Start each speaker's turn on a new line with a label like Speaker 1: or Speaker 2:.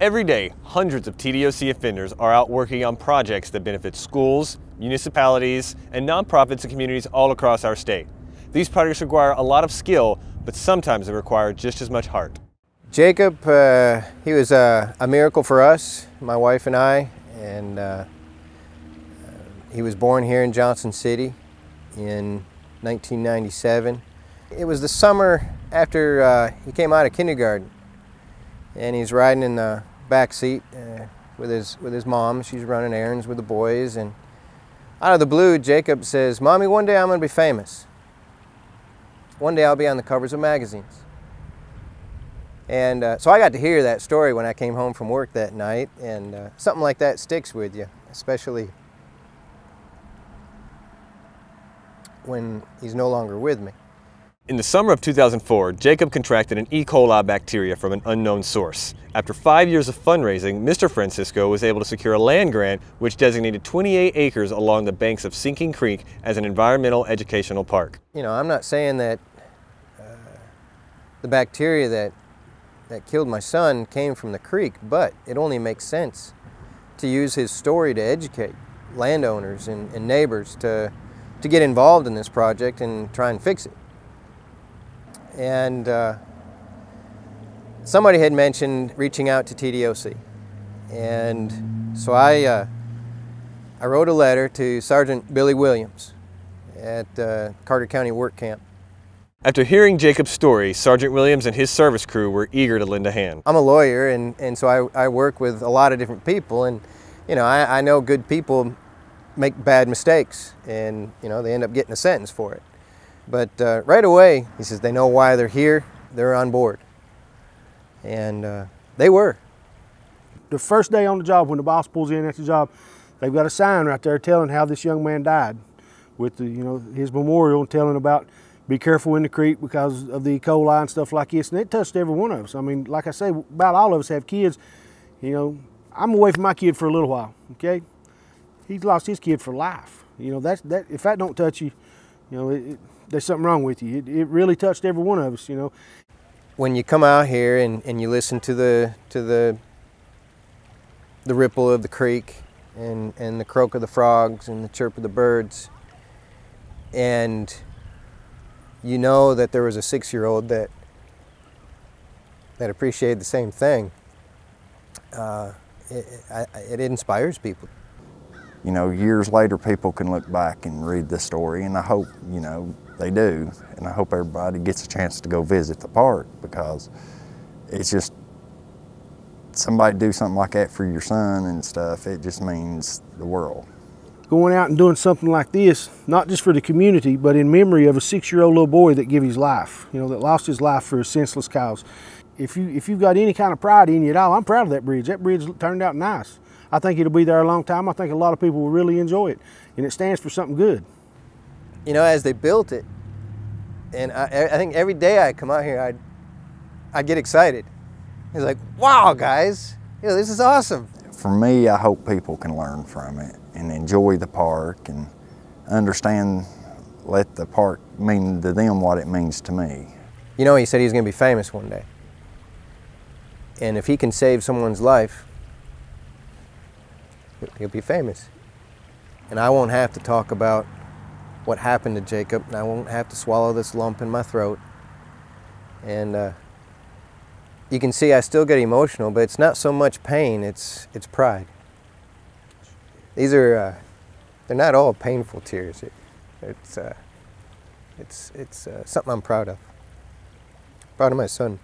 Speaker 1: Every day, hundreds of TDOC offenders are out working on projects that benefit schools, municipalities, and nonprofits and communities all across our state. These projects require a lot of skill, but sometimes they require just as much heart.
Speaker 2: Jacob, he was a miracle for us, my wife and I, and he was born here in Johnson City in 1997. It was the summer after he came out of kindergarten, and he's riding in the back seat with his mom. She's running errands with the boys, and out of the blue, Jacob says, "Mommy, one day I'm going to be famous. One day I'll be on the covers of magazines." And so I got to hear that story when I came home from work that night, and something like that sticks with you, especially when he's no longer with me.
Speaker 1: In the summer of 2004, Jacob contracted an E.coli bacteria from an unknown source. After 5 years of fundraising, Mr. Francisco was able to secure a land grant which designated 28 acres along the banks of Sinking Creek as an environmental educational park.
Speaker 2: You know, I'm not saying that the bacteria that killed my son came from the creek, but it only makes sense to use his story to educate landowners and neighbors to get involved in this project and try and fix it. And somebody had mentioned reaching out to TDOC, and so I wrote a letter to Sgt Billy Williams at Carter County Work Camp.
Speaker 1: After hearing Jacob's story, Sgt. Williams and his service crew were eager to lend a hand.
Speaker 2: I'm a lawyer, and so I work with a lot of different people, and you know, I know good people make bad mistakes, and you know, they end up getting a sentence for it. But right away, he says they know why they're here, they're on board. And they were.
Speaker 3: The first day on the job, when the boss pulls in at the job, they've got a sign right there telling how this young man died, with the, you know, his memorial, and telling about be careful in the creek because of the E. coli and stuff like this. And it touched every one of us. I mean, like I say, about all of us have kids. You know, I'm away from my kid for a little while, okay? He's lost his kid for life. You know, if that don't touch you, you know, there's something wrong with you. It really touched every one of us, you know.
Speaker 2: When you come out here and you listen to the ripple of the creek and the croak of the frogs and the chirp of the birds, and you know that there was a 6-year-old that appreciated the same thing, it inspires people.
Speaker 4: You know, years later, people can look back and read this story, and I hope, you know, they do. And I hope everybody gets a chance to go visit the park, because it's just, somebody do something like that for your son and stuff, it just means the world.
Speaker 3: Going out and doing something like this, not just for the community, but in memory of a 6-year-old little boy that gave his life, you know, that lost his life for a senseless cause. If you've got any kind of pride in you at all, I'm proud of that bridge. That bridge turned out nice. I think it'll be there a long time. I think a lot of people will really enjoy it, and it stands for something good.
Speaker 2: You know, as they built it, and I think every day I come out here, I get excited. It's like, wow, guys, you know, this is awesome.
Speaker 4: For me, I hope people can learn from it and enjoy the park and understand, let the park mean to them what it means to me.
Speaker 2: You know, he said he was going to be famous one day. And if he can save someone's life, he'll be famous. And I won't have to talk about what happened to Jacob, and I won't have to swallow this lump in my throat. And you can see I still get emotional, but it's not so much pain, it's pride. These are, they're not all painful tears. It's something I'm proud of. Proud of my son.